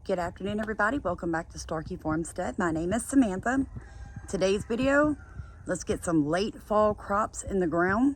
Good afternoon, everybody. Welcome back to Starkey Farmstead. My name is Samantha. Today's video, let's get some late fall crops in the ground.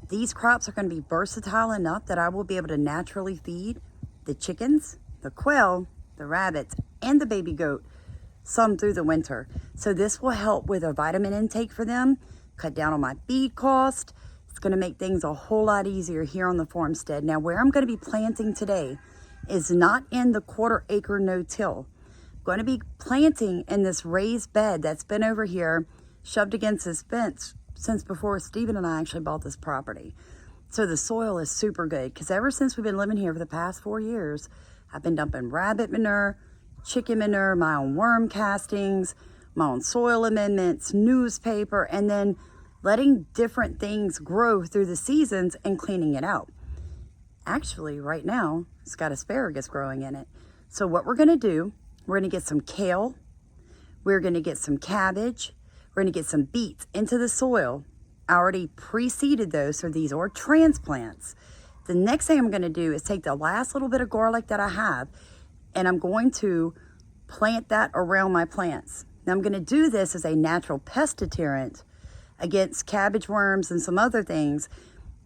These crops are going to be versatile enough that I will be able to naturally feed the chickens, the quail, the rabbits, and the baby goat some through the winter. So this will help with a vitamin intake for them, cut down on my feed cost. It's going to make things a whole lot easier here on the farmstead. Now, where I'm going to be planting today is not in the 1/4 acre no-till. I'm going to be planting in this raised bed that's been over here shoved against this fence since before Stephen and I actually bought this property. So the soil is super good because ever since we've been living here for the past 4 years, I've been dumping rabbit manure, chicken manure, my own worm castings, my own soil amendments, newspaper, and then letting different things grow through the seasons and cleaning it out. Actually, right now, it's got asparagus growing in it. So what we're gonna do, we're gonna get some kale, we're gonna get some cabbage, we're gonna get some beets into the soil. I already pre-seeded those, so these are transplants. The next thing I'm gonna do is take the last little bit of garlic that I have, and I'm going to plant that around my plants. Now I'm gonna do this as a natural pest deterrent against cabbage worms and some other things,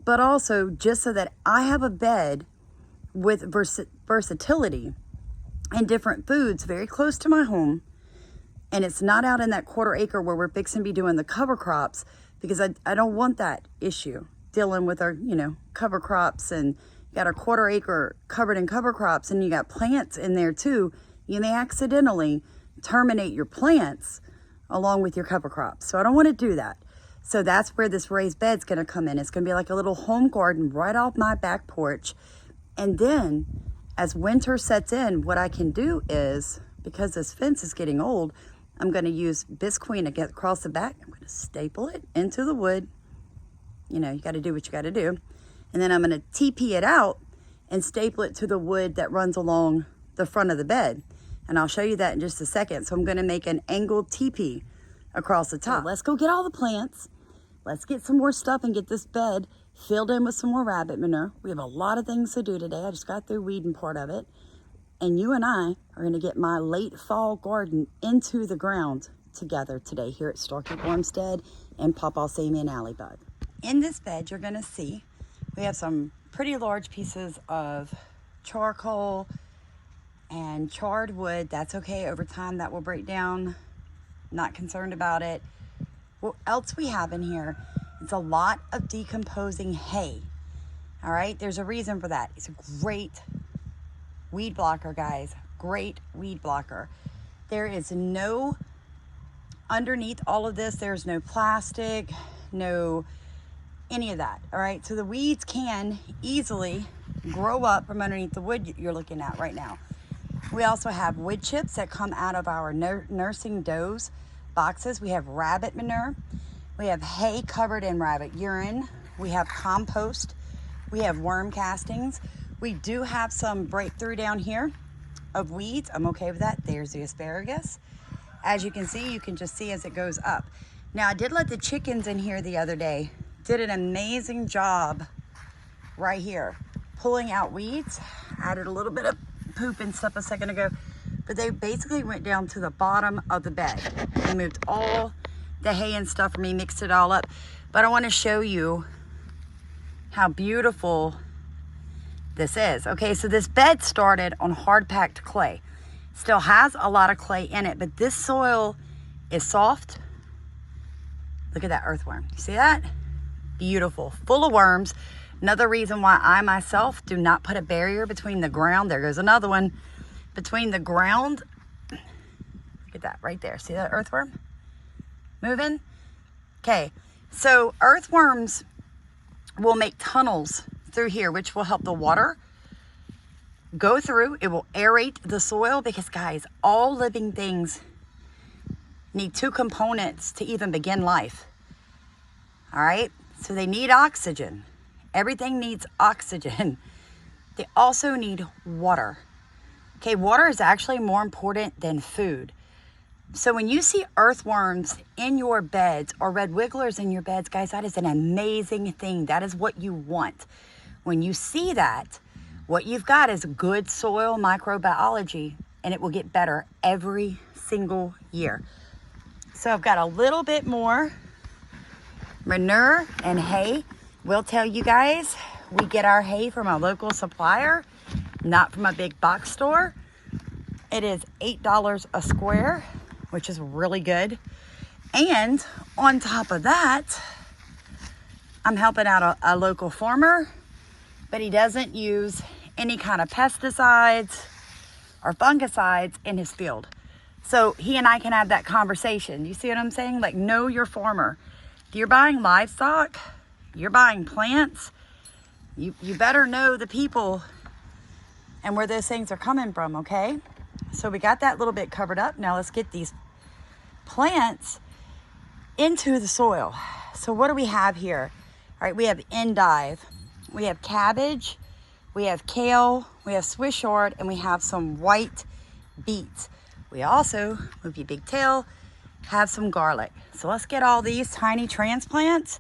but also just so that I have a bed with versatility and different foods very close to my home. And it's not out in that 1/4 acre where we're fixing to be doing the cover crops, because I don't want that issue dealing with our, cover crops, and you got a 1/4 acre covered in cover crops and you got plants in there too. You may accidentally terminate your plants along with your cover crops. So I don't want to do that. So that's where this raised bed's going to come in. It's going to be like a little home garden right off my back porch. And then as winter sets in, what I can do is, because this fence is getting old, I'm going to use Bisqueen to get across the back. I'm going to staple it into the wood. You got to do what you got to do. And then I'm going to TP it out and staple it to the wood that runs along the front of the bed. And I'll show you that in just a second. So I'm going to make an angled TP across the top. So let's go get all the plants. Let's get some more stuff and get this bed filled in with some more rabbit manure. We have a lot of things to do today. I just got through weeding part of it. And you and I are going to get my late fall garden into the ground together today here at Starkey Farmstead and Pawpaw Sammy and Alley-Bug. In this bed, you're going to see we have some pretty large pieces of charcoal and charred wood. That's okay. Over time, that will break down. Not concerned about it. What else we have in here? It's a lot of decomposing hay. All right, there's a reason for that. It's a great weed blocker, guys. Great weed blocker. There is no, underneath all of this, there's no plastic, no any of that. All right, so the weeds can easily grow up from underneath the wood you're looking at right now. We also have wood chips that come out of our nursing does boxes. We have rabbit manure. We have hay covered in rabbit urine. We have compost. We have worm castings. We do have some breakthrough down here of weeds. I'm okay with that. There's the asparagus. As you can see, you can just see as it goes up. Now, I did let the chickens in here the other day. Did an amazing job right here, pulling out weeds. Added a little bit of poop and stuff a second ago, but they basically went down to the bottom of the bed. They moved all the hay and stuff for me, mixed it all up. But I want to show you how beautiful this is. Okay, so this bed started on hard packed clay. Still has a lot of clay in it, but this soil is soft. Look at that earthworm. You see that? Beautiful, full of worms. Another reason why I myself do not put a barrier between the ground. There goes another one. Between the ground. Look at that right there. See that earthworm moving? Okay, so earthworms will make tunnels through here, which will help the water go through. It will aerate the soil because, guys, all living things need two components to even begin life. All right, so they need oxygen. Everything needs oxygen. They also need water. Okay, water is actually more important than food. So when you see earthworms in your beds or red wigglers in your beds, guys, that is an amazing thing. That is what you want. When you see that, what you've got is good soil microbiology and it will get better every single year. So I've got a little bit more manure and hay. We'll tell you guys, we get our hay from a local supplier, not from a big box store. It is $8 a square, which is really good. And on top of that, I'm helping out a local farmer, but he doesn't use any kind of pesticides or fungicides in his field. So he and I can have that conversation. You see what I'm saying? Like, know your farmer. If you're buying livestock, you're buying plants, you better know the people and where those things are coming from, okay? So we got that little bit covered up. Now let's get these plants into the soil. So what do we have here? All right, we have endive, we have cabbage, we have kale, we have Swiss chard, and we have some white beets. We also, move your big tail, have some garlic. So let's get all these tiny transplants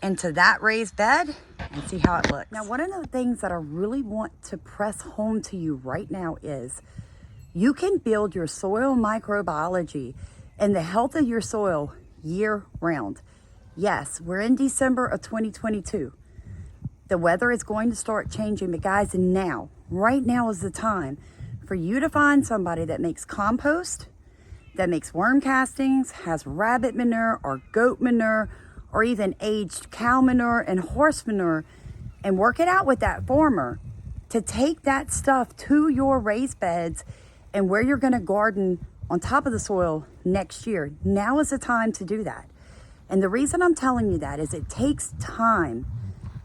into that raised bed and see how it looks. Now, one of the things that I really want to press home to you right now is you can build your soil microbiology and the health of your soil year round. Yes, we're in December of 2022. The weather is going to start changing, but guys, right now is the time for you to find somebody that makes compost, that makes worm castings, has rabbit manure or goat manure, or even aged cow manure and horse manure, and work it out with that farmer to take that stuff to your raised beds and where you're gonna garden on top of the soil next year. Now is the time to do that. And the reason I'm telling you that is it takes time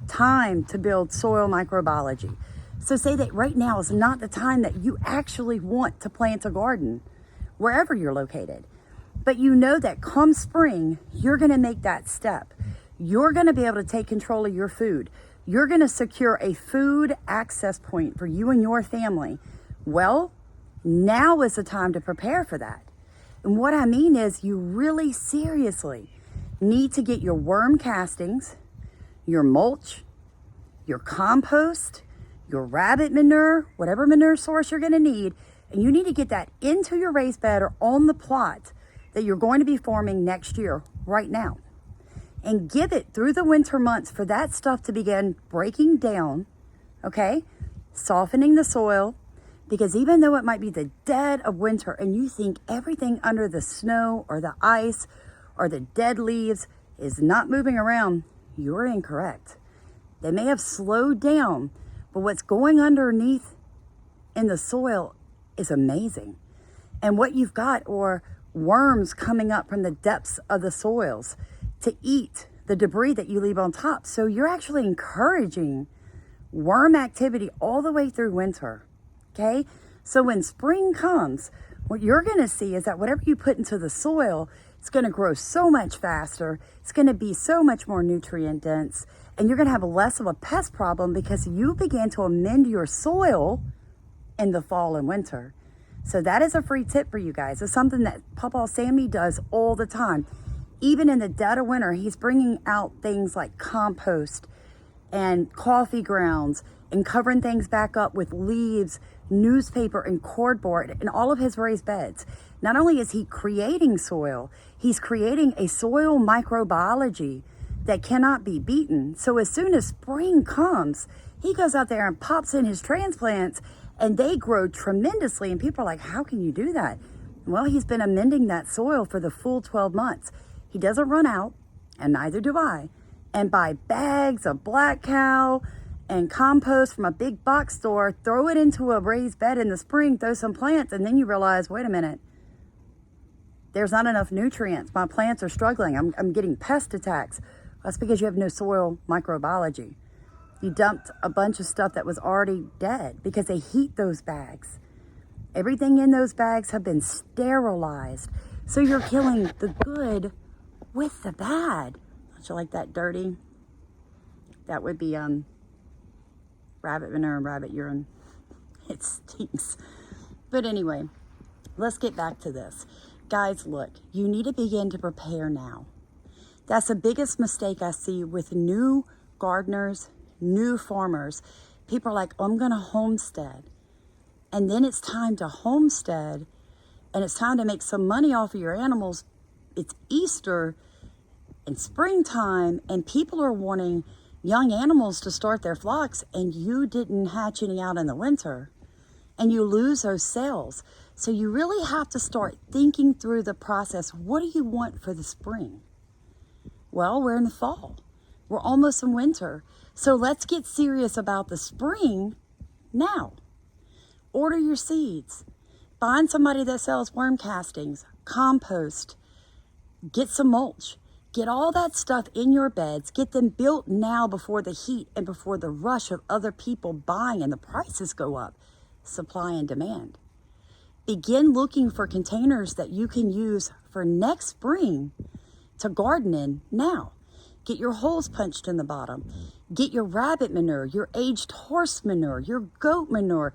to build soil microbiology. So say that right now is not the time that you actually want to plant a garden, wherever you're located. But you know that come spring, you're gonna make that step. You're gonna be able to take control of your food. You're gonna secure a food access point for you and your family. Well, now is the time to prepare for that. And what I mean is you really seriously need to get your worm castings, your mulch, your compost, your rabbit manure, whatever manure source you're gonna need, and you need to get that into your raised bed or on the plot that you're going to be farming next year right now. And give it through the winter months for that stuff to begin breaking down, okay? Softening the soil, because even though it might be the dead of winter and you think everything under the snow or the ice or the dead leaves is not moving around, you're incorrect. They may have slowed down, but what's going underneath in the soil is amazing. And what you've got are worms coming up from the depths of the soils to eat the debris that you leave on top. So you're actually encouraging worm activity all the way through winter, okay? So when spring comes, what you're gonna see is that whatever you put into the soil, it's gonna grow so much faster, it's gonna be so much more nutrient dense, and you're gonna have less of a pest problem because you began to amend your soil in the fall and winter. So that is a free tip for you guys. It's something that Papa Sammy does all the time. Even in the dead of winter, he's bringing out things like compost and coffee grounds and covering things back up with leaves, newspaper, and cardboard in all of his raised beds. Not only is he creating soil, he's creating a soil microbiology that cannot be beaten. So as soon as spring comes, he goes out there and pops in his transplants and they grow tremendously. And people are like, how can you do that? Well, he's been amending that soil for the full 12 months. He doesn't run out, and neither do I, and buy bags of black cow and compost from a big box store, throw it into a raised bed in the spring, throw some plants, and then you realize, wait a minute, there's not enough nutrients. My plants are struggling. I'm getting pest attacks. That's because you have no soil microbiology. You dumped a bunch of stuff that was already dead because they heat those bags. Everything in those bags have been sterilized. So you're killing the good with the bad. Don't you like that dirty? That would be rabbit manure and rabbit urine. It stinks. But anyway, let's get back to this. Guys, look, you need to begin to prepare now. That's the biggest mistake I see with new gardeners, new farmers. People are like, oh, I'm going to homestead. and then it's time to homestead, and it's time to make some money off of your animals. It's Easter and springtime, and people are wanting young animals to start their flocks, and you didn't hatch any out in the winter, and you lose those sales. So you really have to start thinking through the process. What do you want for the spring? Well, we're in the fall. We're almost in winter. So let's get serious about the spring now. Order your seeds. Find somebody that sells worm castings, compost, get some mulch. Get all that stuff in your beds. Get them built now before the heat and before the rush of other people buying and the prices go up. Supply and demand. Begin looking for containers that you can use for next spring to garden in now. Get your holes punched in the bottom. Get your rabbit manure, your aged horse manure, your goat manure,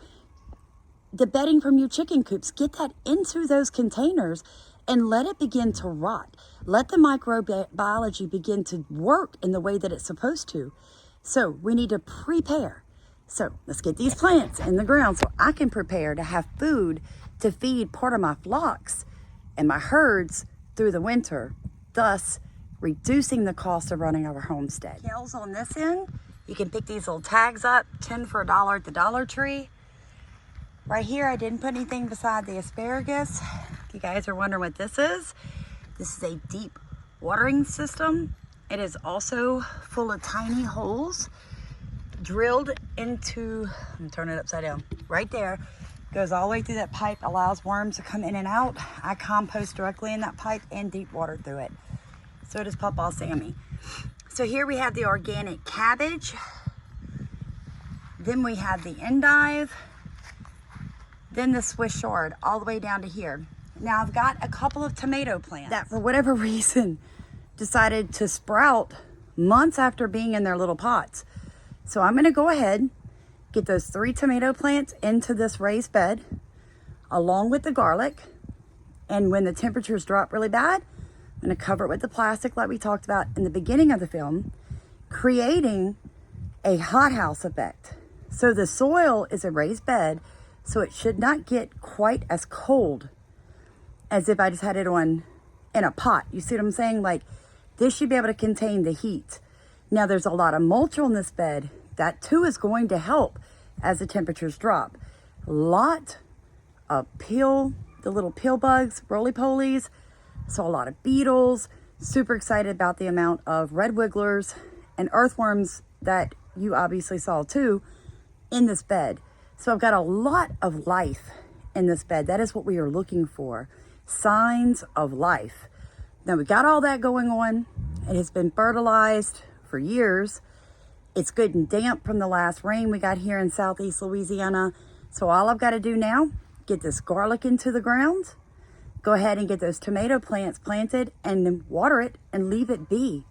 the bedding from your chicken coops. Get that into those containers and let it begin to rot. Let the microbiology begin to work in the way that it's supposed to. So we need to prepare. So let's get these plants in the ground so I can prepare to have food to feed part of my flocks and my herds through the winter, thus reducing the cost of running our homestead. Kales on this end, you can pick these little tags up, 10 for $1 at the Dollar Tree. Right here, I didn't put anything beside the asparagus. If you guys are wondering what this is a deep watering system. It is also full of tiny holes drilled into, I'm gonna turn it upside down, right there. Goes all the way through that pipe, allows worms to come in and out. I compost directly in that pipe and deep water through it. So does Pawpaw Sammy. So here we have the organic cabbage. Then we have the endive. Then the Swiss chard, all the way down to here. Now I've got a couple of tomato plants that for whatever reason decided to sprout months after being in their little pots. So I'm gonna go ahead, get those 3 tomato plants into this raised bed along with the garlic. And when the temperatures drop really bad, I'm gonna cover it with the plastic like we talked about in the beginning of the film, creating a hothouse effect. So the soil is a raised bed, so it should not get quite as cold as if I just had it on in a pot. You see what I'm saying? Like, this should be able to contain the heat. Now there's a lot of mulch on this bed. That too is going to help as the temperatures drop. A lot of the little pill bugs, roly-polies. So a lot of beetles. Super excited about the amount of red wigglers and earthworms that you obviously saw too in this bed. So I've got a lot of life in this bed. That is what we are looking for. Signs of life. Now we got all that going on. It has been fertilized for years. It's good and damp from the last rain we got here in Southeast Louisiana. So all I've got to do now, get this garlic into the ground, go ahead and get those tomato plants planted and then water it and leave it be.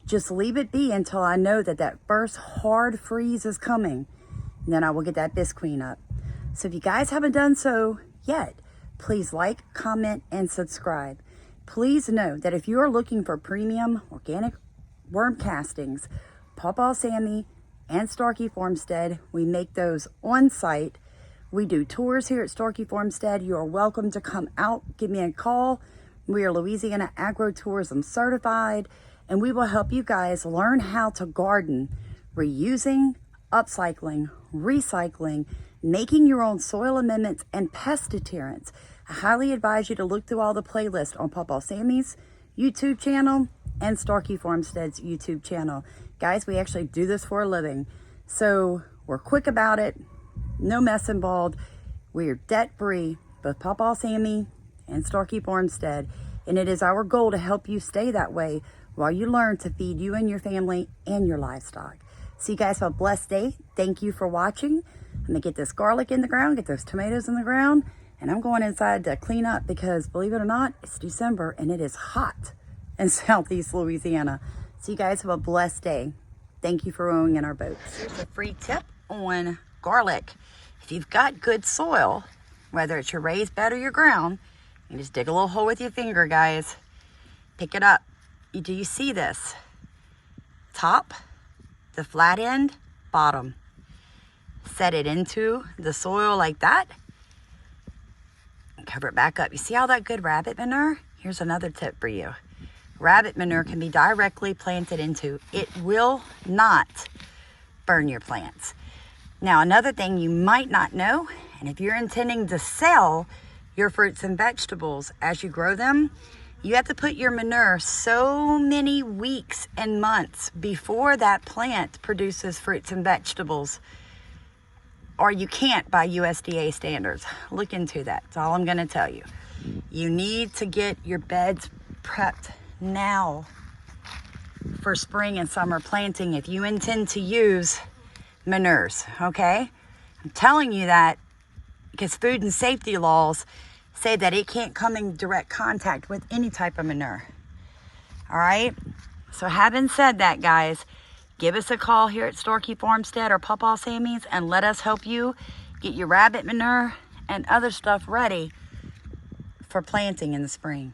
Just leave it be until I know that that first hard freeze is coming. And then I will get that bisqueen up. So if you guys haven't done so yet, please like, comment, and subscribe. Please know that if you are looking for premium organic worm castings, Pawpaw Sammy and Starkey Farmstead, we make those on site. We do tours here at Starkey Farmstead. You are welcome to come out, give me a call. We are Louisiana Agro-Tourism certified, and we will help you guys learn how to garden, reusing, upcycling, recycling, making your own soil amendments, and pest deterrents. I highly advise you to look through all the playlists on Pawpaw Sammy's YouTube channel and Starkey Farmstead's YouTube channel. Guys, we actually do this for a living. So we're quick about it, no mess involved. We're debt-free, both Pawpaw Sammy and Starkey Farmstead. And it is our goal to help you stay that way while you learn to feed you and your family and your livestock. So you guys have a blessed day. Thank you for watching. I'm gonna get this garlic in the ground, get those tomatoes in the ground, and I'm going inside to clean up because, believe it or not, it's December and it is hot in Southeast Louisiana. So you guys have a blessed day. Thank you for rowing in our boats. Here's a free tip on garlic. If you've got good soil, whether it's your raised bed or your ground, you just dig a little hole with your finger, guys. Pick it up. Do you see this? Top, the flat end, bottom. Set it into the soil like that. cover it back up. You see all that good rabbit manure? Here's another tip for you. Rabbit manure can be directly planted into. It will not burn your plants. Now, another thing you might not know, and if you're intending to sell your fruits and vegetables as you grow them, you have to put your manure so many weeks and months before that plant produces fruits and vegetables, or you can't by USDA standards. Look into that. That's all I'm going to tell you. You need to get your beds prepped now for spring and summer planting if you intend to use manures, okay? I'm telling you that because food and safety laws say that it can't come in direct contact with any type of manure. All right? So having said that, guys, give us a call here at Starkey Farmstead or Pawpaw Sammy's and let us help you get your rabbit manure and other stuff ready for planting in the spring.